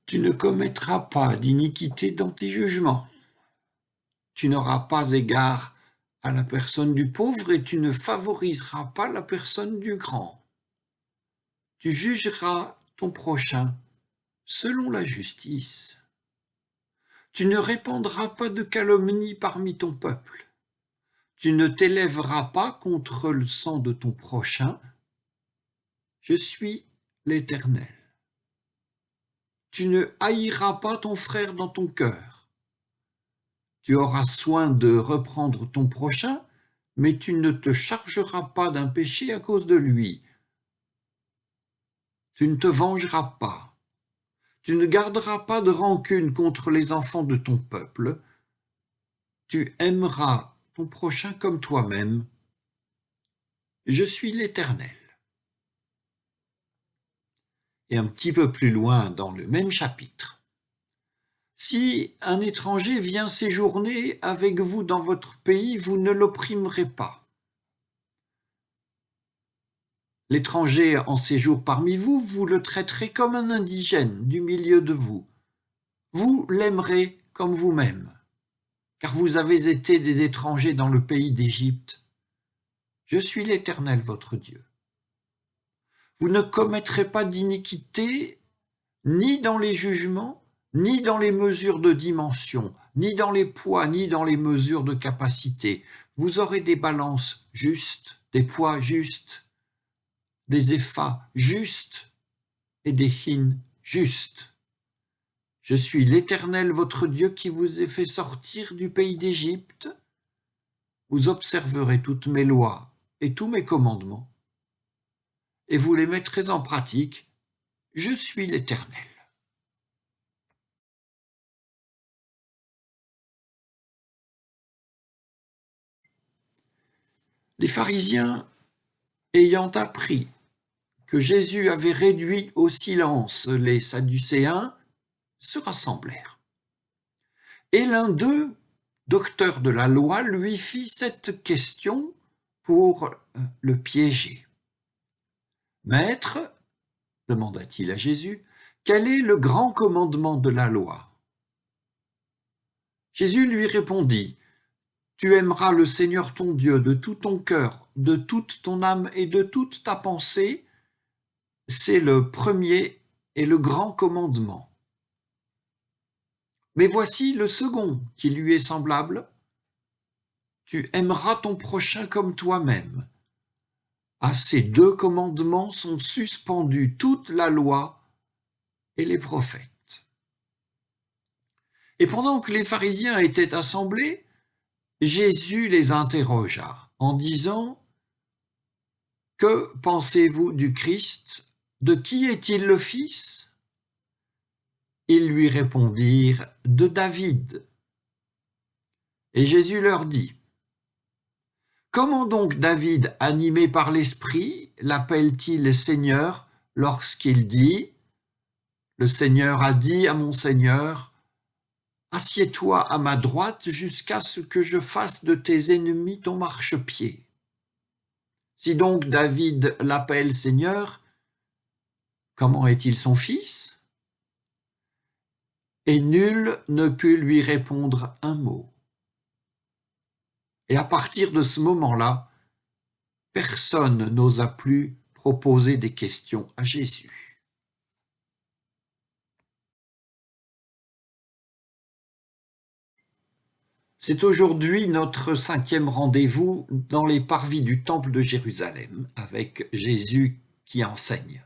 Tu ne commettras pas d'iniquité dans tes jugements. Tu n'auras pas égard à la personne du pauvre et tu ne favoriseras pas la personne du grand. Tu jugeras ton prochain selon la justice. Tu ne répandras pas de calomnie parmi ton peuple. Tu ne t'élèveras pas contre le sang de ton prochain. Je suis l'Éternel. Tu ne haïras pas ton frère dans ton cœur. Tu auras soin de reprendre ton prochain, mais tu ne te chargeras pas d'un péché à cause de lui. Tu ne te vengeras pas. Tu ne garderas pas de rancune contre les enfants de ton peuple. Tu aimeras ton prochain comme toi-même. Je suis l'Éternel. Et un petit peu plus loin dans le même chapitre. Si un étranger vient séjourner avec vous dans votre pays, vous ne l'opprimerez pas. L'étranger en séjour parmi vous, vous le traiterez comme un indigène du milieu de vous. Vous l'aimerez comme vous-même, car vous avez été des étrangers dans le pays d'Égypte. Je suis l'Éternel votre Dieu. Vous ne commettrez pas d'iniquité, ni dans les jugements, ni dans les mesures de dimension, ni dans les poids, ni dans les mesures de capacité. Vous aurez des balances justes, des poids justes, des éphas justes et des hins justes. Je suis l'Éternel votre Dieu qui vous ai fait sortir du pays d'Égypte. Vous observerez toutes mes lois et tous mes commandements, et vous les mettrez en pratique. Je suis l'Éternel. Les pharisiens, ayant appris que Jésus avait réduit au silence les Sadducéens, se rassemblèrent. Et l'un d'eux, docteur de la loi, lui fit cette question pour le piéger. « Maître, demanda-t-il à Jésus, quel est le grand commandement de la loi ?» Jésus lui répondit, « Tu aimeras le Seigneur ton Dieu de tout ton cœur, de toute ton âme et de toute ta pensée. C'est le premier et le grand commandement. Mais voici le second qui lui est semblable. Tu aimeras ton prochain comme toi-même. À ces deux commandements sont suspendus toute la loi et les prophètes. » Et pendant que les pharisiens étaient assemblés, Jésus les interrogea en disant, « Que pensez-vous du Christ? De qui est-il le fils ?» Ils lui répondirent, « De David. » Et Jésus leur dit, « Comment donc David, animé par l'Esprit, l'appelle-t-il Seigneur lorsqu'il dit, « Le Seigneur a dit à mon Seigneur, assieds-toi à ma droite jusqu'à ce que je fasse de tes ennemis ton marchepied. » Si donc David l'appelle Seigneur, comment est-il son fils? Et nul ne put lui répondre un mot. Et à partir de ce moment-là, personne n'osa plus proposer des questions à Jésus. C'est aujourd'hui notre 5e rendez-vous dans les parvis du Temple de Jérusalem, avec Jésus qui enseigne.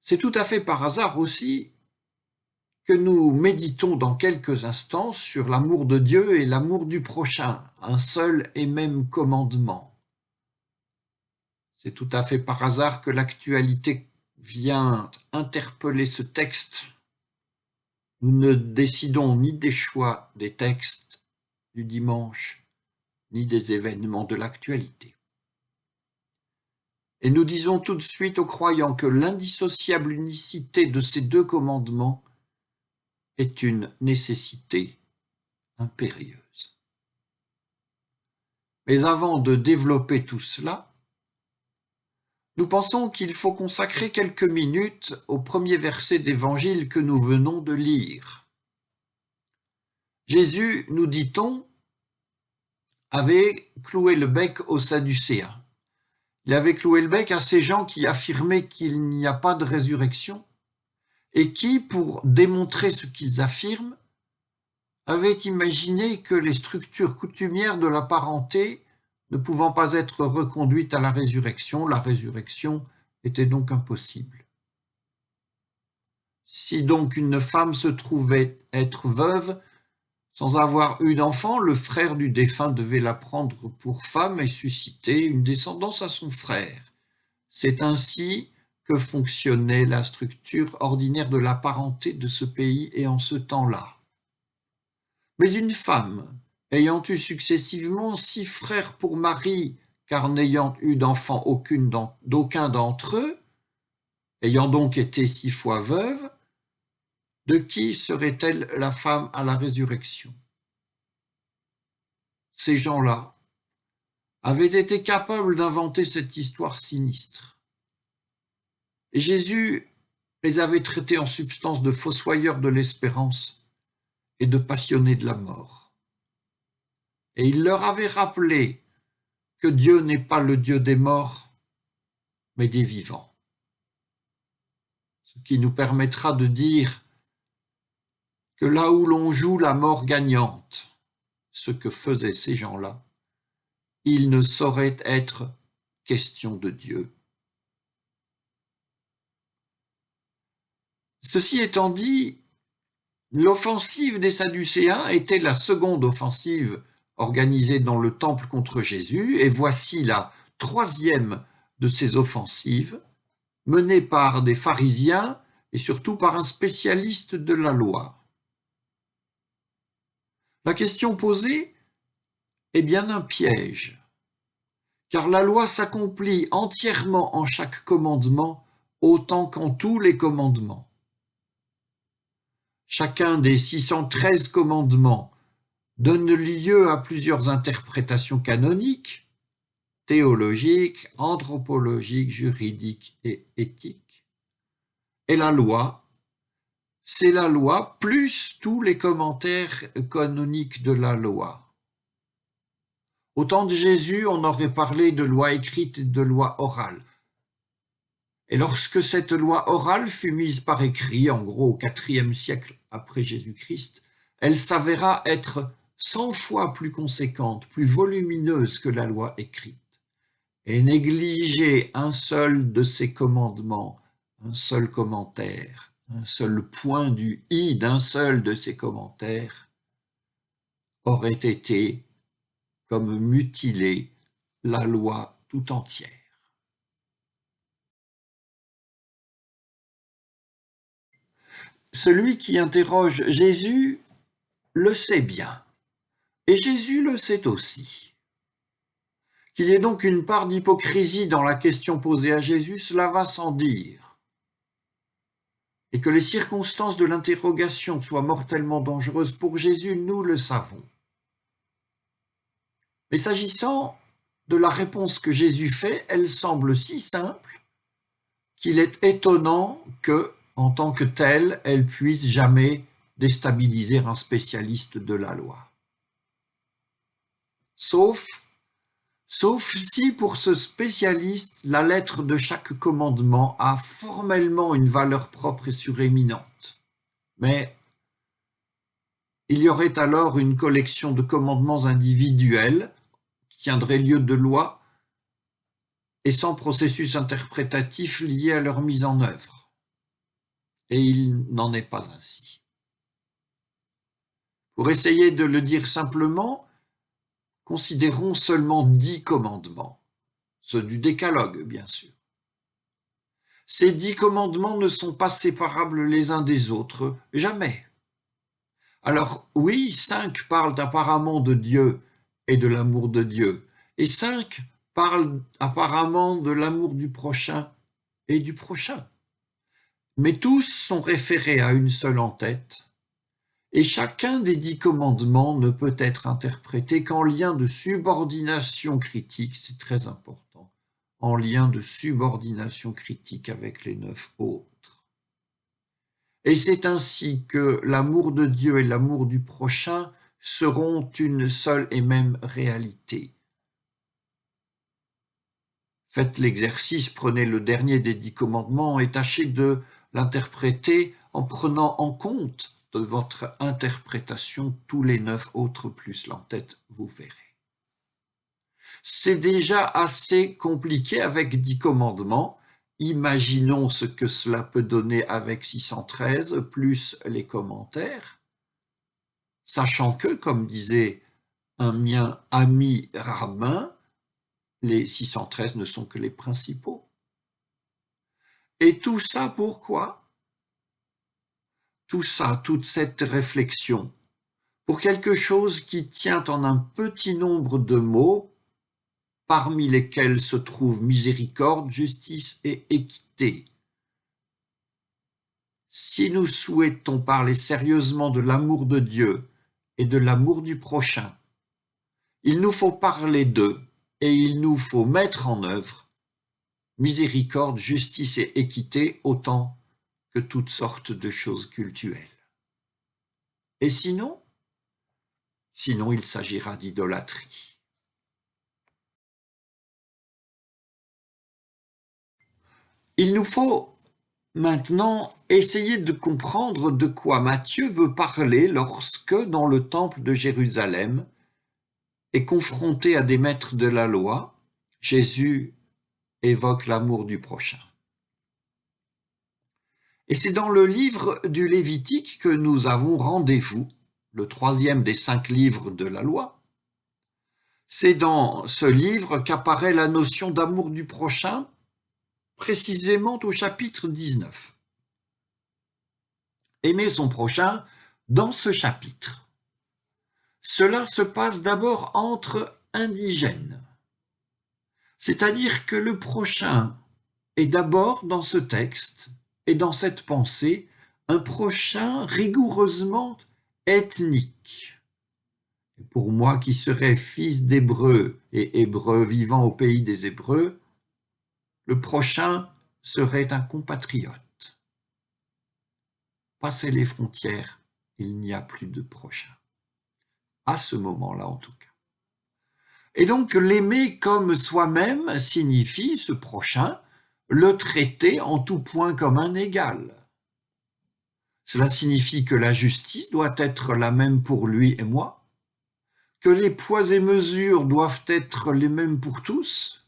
C'est tout à fait par hasard aussi que nous méditons dans quelques instants sur l'amour de Dieu et l'amour du prochain, un seul et même commandement. C'est tout à fait par hasard que l'actualité vient interpeller ce texte. Nous ne décidons ni des choix des textes du dimanche, ni des événements de l'actualité. Et nous disons tout de suite aux croyants que l'indissociable unicité de ces deux commandements est une nécessité impérieuse. Mais avant de développer tout cela, Nous pensons qu'il faut consacrer quelques minutes au premier verset d'évangile que nous venons de lire. Jésus, nous dit-on, avait cloué le bec aux Sadducéens. Il avait cloué le bec à ces gens qui affirmaient qu'il n'y a pas de résurrection et qui, pour démontrer ce qu'ils affirment, avaient imaginé que les structures coutumières de la parenté ne pouvant pas être reconduites à la résurrection était donc impossible. Si donc une femme se trouvait être veuve, sans avoir eu d'enfant, le frère du défunt devait la prendre pour femme et susciter une descendance à son frère. C'est ainsi que fonctionnait la structure ordinaire de la parenté de ce pays et en ce temps-là. Mais une femme, ayant eu successivement 6 frères pour mari, car n'ayant eu d'enfant d'aucun d'entre eux, ayant donc été 6 fois veuve, de qui serait-elle la femme à la résurrection? Ces gens-là avaient été capables d'inventer cette histoire sinistre. Et Jésus les avait traités en substance de fossoyeurs de l'espérance et de passionnés de la mort. Et il leur avait rappelé que Dieu n'est pas le Dieu des morts, mais des vivants. Ce qui nous permettra de dire que là où l'on joue la mort gagnante, ce que faisaient ces gens-là, il ne saurait être question de Dieu. Ceci étant dit, l'offensive des Sadducéens était la seconde offensive organisée dans le temple contre Jésus, et voici la troisième de ces offensives, menée par des pharisiens et surtout par un spécialiste de la loi. La question posée est bien un piège, car la loi s'accomplit entièrement en chaque commandement, autant qu'en tous les commandements. Chacun des 613 commandements donne lieu à plusieurs interprétations canoniques, théologiques, anthropologiques, juridiques et éthiques. Et la loi, c'est la loi plus tous les commentaires canoniques de la loi. Au temps de Jésus, on aurait parlé de loi écrite et de loi orale. Et lorsque cette loi orale fut mise par écrit, en gros au IVe siècle après Jésus-Christ, elle s'avéra être 100 fois plus conséquente, plus volumineuse que la loi écrite. Et négliger un seul de ses commandements, un seul commentaire, un seul point du i d'un seul de ses commentaires, aurait été comme mutiler la loi tout entière. Celui qui interroge Jésus le sait bien, et Jésus le sait aussi. Qu'il y ait donc une part d'hypocrisie dans la question posée à Jésus, cela va sans dire. Et que les circonstances de l'interrogation soient mortellement dangereuses pour Jésus, nous le savons. Mais s'agissant de la réponse que Jésus fait, elle semble si simple qu'il est étonnant que, en tant que telle, elle puisse jamais déstabiliser un spécialiste de la loi. Sauf si pour ce spécialiste, la lettre de chaque commandement a formellement une valeur propre et suréminente. Mais il y aurait alors une collection de commandements individuels qui tiendrait lieu de loi et sans processus interprétatif lié à leur mise en œuvre. Et il n'en est pas ainsi. Pour essayer de le dire simplement, considérons seulement 10 commandements, ceux du décalogue bien sûr. Ces 10 commandements ne sont pas séparables les uns des autres, jamais. Alors oui, 5 parlent apparemment de Dieu et de l'amour de Dieu, et 5 parlent apparemment de l'amour du prochain et du prochain. Mais tous sont référés à une seule en-tête, et chacun des 10 commandements ne peut être interprété qu'en lien de subordination critique, c'est très important, en lien de subordination critique avec les 9 autres. Et c'est ainsi que l'amour de Dieu et l'amour du prochain seront une seule et même réalité. Faites l'exercice, prenez le dernier des 10 commandements et tâchez de l'interpréter en prenant en compte de votre interprétation tous les 9 autres plus l'en-tête, vous verrez. C'est déjà assez compliqué avec 10 commandements. Imaginons ce que cela peut donner avec 613 plus les commentaires, sachant que, comme disait un mien ami rabbin, les 613 ne sont que les principaux. Et tout ça pourquoi? Tout ça, toute cette réflexion, pour quelque chose qui tient en un petit nombre de mots, parmi lesquels se trouvent miséricorde, justice et équité. Si nous souhaitons parler sérieusement de l'amour de Dieu et de l'amour du prochain, il nous faut parler d'eux et il nous faut mettre en œuvre miséricorde, justice et équité autant que toutes sortes de choses cultuelles. Et sinon, il s'agira d'idolâtrie. Il nous faut maintenant essayer de comprendre de quoi Matthieu veut parler lorsque, dans le temple de Jérusalem, et confronté à des maîtres de la loi, Jésus évoque l'amour du prochain. Et c'est dans le livre du Lévitique que nous avons rendez-vous, le 3e des 5 livres de la loi. C'est dans ce livre qu'apparaît la notion d'amour du prochain, précisément au chapitre 19. Aimer son prochain dans ce chapitre. Cela se passe d'abord entre indigènes. C'est-à-dire que le prochain est d'abord dans ce texte et dans cette pensée un prochain rigoureusement ethnique. Pour moi qui serais fils d'Hébreu et Hébreu vivant au pays des Hébreux, le prochain serait un compatriote. Passer les frontières, il n'y a plus de prochain. À ce moment-là en tout cas. Et donc l'aimer comme soi-même signifie, ce prochain, le traiter en tout point comme un égal. Cela signifie que la justice doit être la même pour lui et moi, que les poids et mesures doivent être les mêmes pour tous.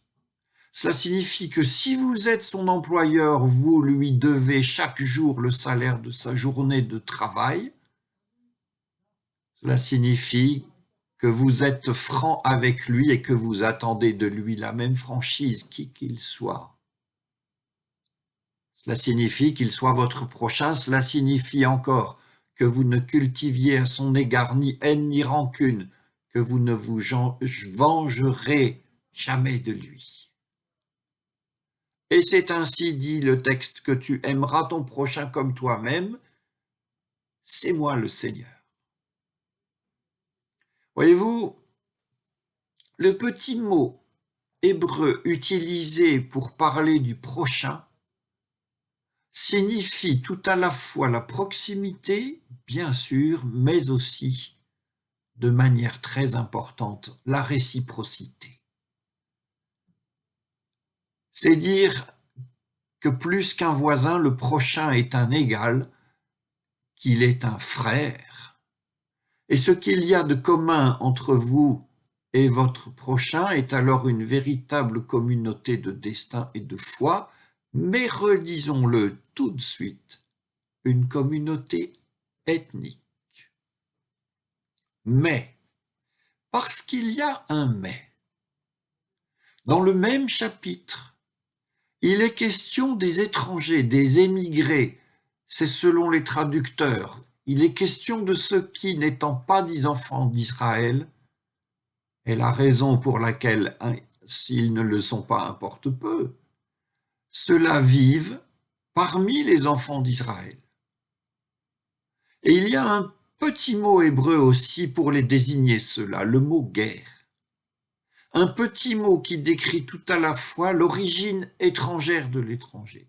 Cela signifie que si vous êtes son employeur, vous lui devez chaque jour le salaire de sa journée de travail. Cela signifie que vous êtes franc avec lui et que vous attendez de lui la même franchise, qui qu'il soit. Cela signifie qu'il soit votre prochain, cela signifie encore que vous ne cultiviez à son égard ni haine ni rancune, que vous ne vous vengerez jamais de lui. Et c'est ainsi, dit le texte, que tu aimeras ton prochain comme toi-même. C'est moi le Seigneur. Voyez-vous, le petit mot hébreu utilisé pour parler du prochain signifie tout à la fois la proximité, bien sûr, mais aussi, de manière très importante, la réciprocité. C'est dire que plus qu'un voisin, le prochain est un égal, qu'il est un frère. Et ce qu'il y a de commun entre vous et votre prochain est alors une véritable communauté de destin et de foi, mais redisons-le tout de suite, une communauté ethnique. Mais, parce qu'il y a un mais, dans le même chapitre, il est question des étrangers, des émigrés, c'est selon les traducteurs, il est question de ceux qui, n'étant pas des enfants d'Israël, et la raison pour laquelle, s'ils ne le sont pas, importe peu, ceux-là vivent parmi les enfants d'Israël. Et il y a un petit mot hébreu aussi pour les désigner ceux-là, le mot guerre. un petit mot qui décrit tout à la fois l'origine étrangère de l'étranger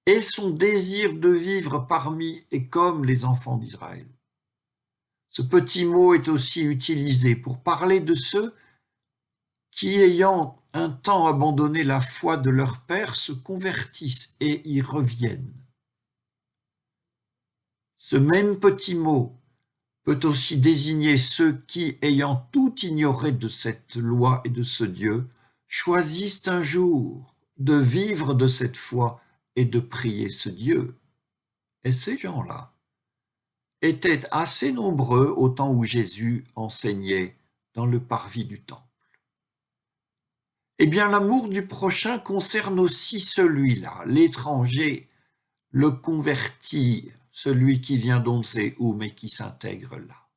et son désir de vivre parmi et comme les enfants d'Israël. Ce petit mot est aussi utilisé pour parler de ceux qui, ayant un temps abandonné la foi de leur père, se convertissent et y reviennent. Ce même petit mot peut aussi désigner ceux qui, ayant tout ignoré de cette loi et de ce Dieu, choisissent un jour de vivre de cette foi et de prier ce Dieu. Et ces gens-là étaient assez nombreux au temps où Jésus enseignait dans le parvis du temple. Eh bien, l'amour du prochain concerne aussi celui-là, l'étranger, le converti, celui qui vient d'on ne sait où mais qui s'intègre là.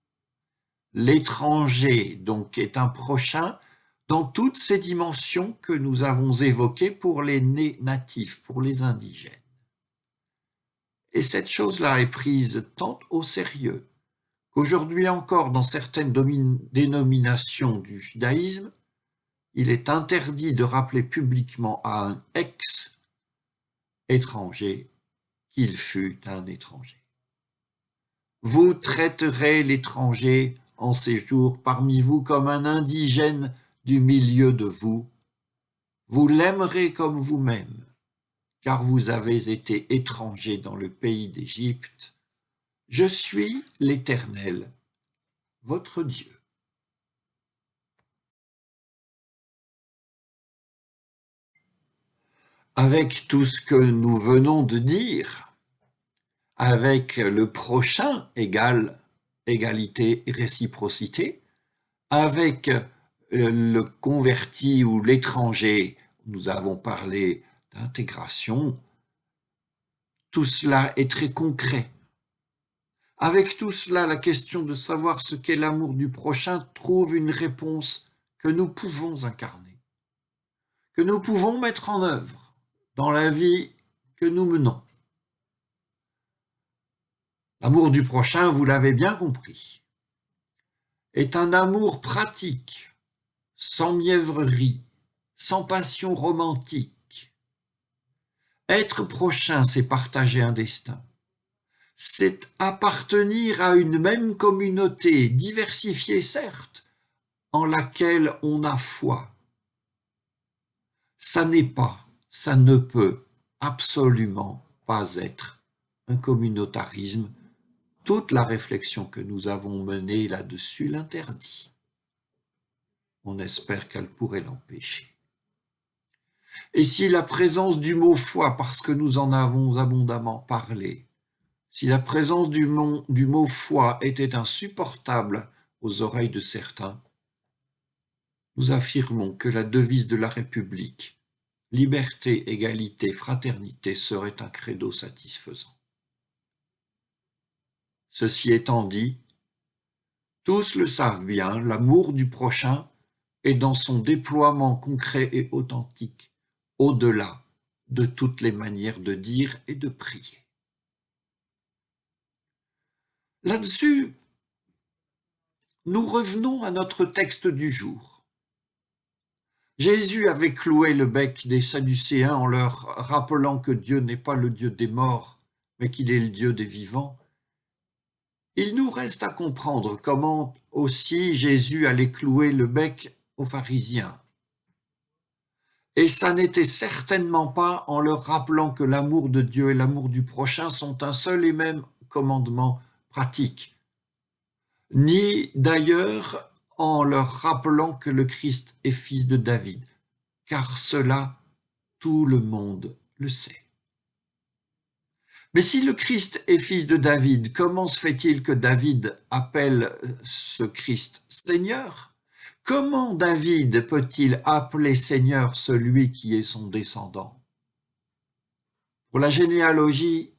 L'étranger, donc, est un prochain dans toutes ces dimensions que nous avons évoquées pour les natifs, pour les indigènes. Et cette chose-là est prise tant au sérieux qu'aujourd'hui encore, dans certaines dénominations du judaïsme, il est interdit de rappeler publiquement à un ex-étranger qu'il fut un étranger. Vous traiterez l'étranger en séjour parmi vous comme un indigène du milieu de vous. Vous l'aimerez comme vous-même, car vous avez été étranger dans le pays d'Égypte. Je suis l'Éternel, votre Dieu. Avec tout ce que nous venons de dire, avec le prochain égale égalité et réciprocité, avec le converti ou l'étranger, nous avons parlé d'intégration, tout cela est très concret. Avec tout cela, la question de savoir ce qu'est l'amour du prochain trouve une réponse que nous pouvons incarner, que nous pouvons mettre en œuvre dans la vie que nous menons. L'amour du prochain, vous l'avez bien compris, est un amour pratique, sans mièvrerie, sans passion romantique. Être prochain, c'est partager un destin. C'est appartenir à une même communauté, diversifiée certes, en laquelle on a foi. Ça n'est pas, ça ne peut absolument pas être un communautarisme. Toute la réflexion que nous avons menée là-dessus l'interdit. On espère qu'elle pourrait l'empêcher. Et si la présence du mot foi, parce que nous en avons abondamment parlé, si la présence du mot foi était insupportable aux oreilles de certains, nous affirmons que la devise de la République, liberté, égalité, fraternité, serait un credo satisfaisant. Ceci étant dit, tous le savent bien, l'amour du prochain est dans son déploiement concret et authentique, au-delà de toutes les manières de dire et de prier. Là-dessus, nous revenons à notre texte du jour. Jésus avait cloué le bec des Sadducéens en leur rappelant que Dieu n'est pas le Dieu des morts, mais qu'il est le Dieu des vivants. Il nous reste à comprendre comment aussi Jésus allait clouer le bec aux pharisiens. Et ça n'était certainement pas en leur rappelant que l'amour de Dieu et l'amour du prochain sont un seul et même commandement pratique, ni d'ailleurs en leur rappelant que le Christ est fils de David, car cela, tout le monde le sait. Mais si le Christ est fils de David, comment se fait-il que David appelle ce Christ Seigneur ? Comment David peut-il appeler Seigneur celui qui est son descendant ? Pour la généalogie,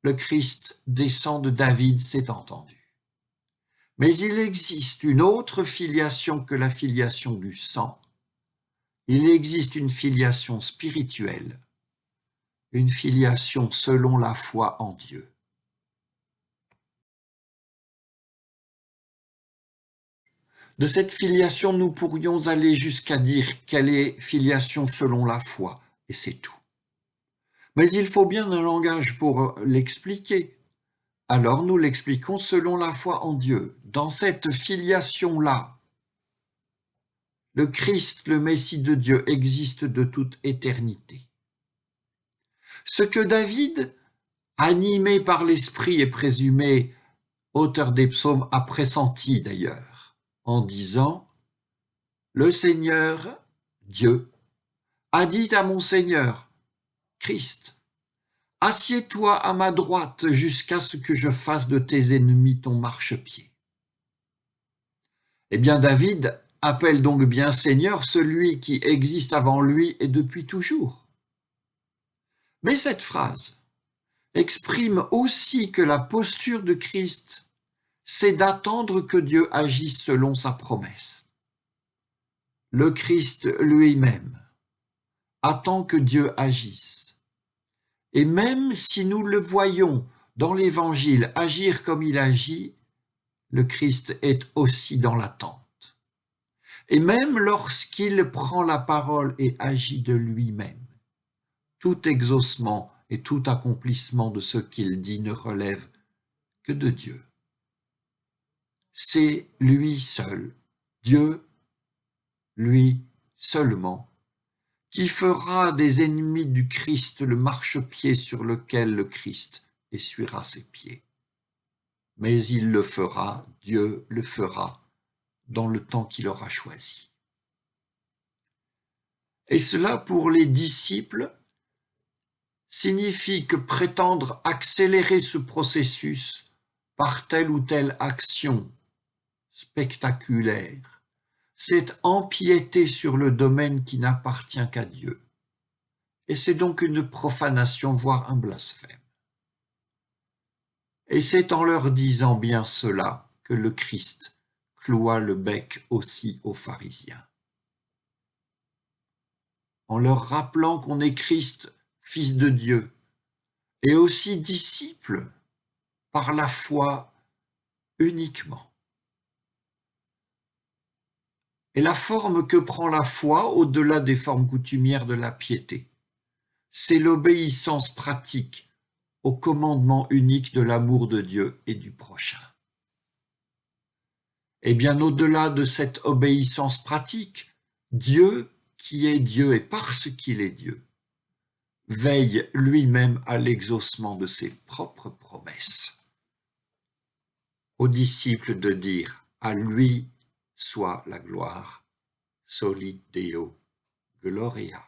le Christ descend de David, c'est entendu. Mais il existe une autre filiation que la filiation du sang. Il existe une filiation spirituelle, une filiation selon la foi en Dieu. De cette filiation, nous pourrions aller jusqu'à dire qu'elle est filiation selon la foi, et c'est tout. Mais il faut bien un langage pour l'expliquer. Alors nous l'expliquons selon la foi en Dieu. Dans cette filiation-là, le Christ, le Messie de Dieu, existe de toute éternité. Ce que David, animé par l'Esprit et présumé auteur des psaumes, a pressenti d'ailleurs, en disant « Le Seigneur, Dieu, a dit à mon Seigneur, Christ, assieds-toi à ma droite jusqu'à ce que je fasse de tes ennemis ton marchepied. » Eh bien, David appelle donc bien Seigneur celui qui existe avant lui et depuis toujours. Mais cette phrase exprime aussi que la posture de Christ, c'est d'attendre que Dieu agisse selon sa promesse. Le Christ lui-même attend que Dieu agisse. Et même si nous le voyons dans l'Évangile agir comme il agit, le Christ est aussi dans l'attente. Et même lorsqu'il prend la parole et agit de lui-même, tout exaucement et tout accomplissement de ce qu'il dit ne relève que de Dieu. C'est lui seul, Dieu, lui seulement, qui fera des ennemis du Christ le marchepied sur lequel le Christ essuiera ses pieds. Mais il le fera, Dieu le fera, dans le temps qu'il aura choisi. Et cela, pour les disciples, signifie que prétendre accélérer ce processus par telle ou telle action spectaculaire, c'est empiéter sur le domaine qui n'appartient qu'à Dieu. Et c'est donc une profanation, voire un blasphème. Et c'est en leur disant bien cela que le Christ cloua le bec aussi aux pharisiens. En leur rappelant qu'on est Christ, Fils de Dieu, et aussi disciple par la foi uniquement. Et la forme que prend la foi, au-delà des formes coutumières de la piété, c'est l'obéissance pratique au commandement unique de l'amour de Dieu et du prochain. Et bien au-delà de cette obéissance pratique, Dieu, qui est Dieu et parce qu'il est Dieu, veille lui-même à l'exaucement de ses propres promesses. Aux disciples de dire « à lui soit la gloire, soli Deo Gloria ».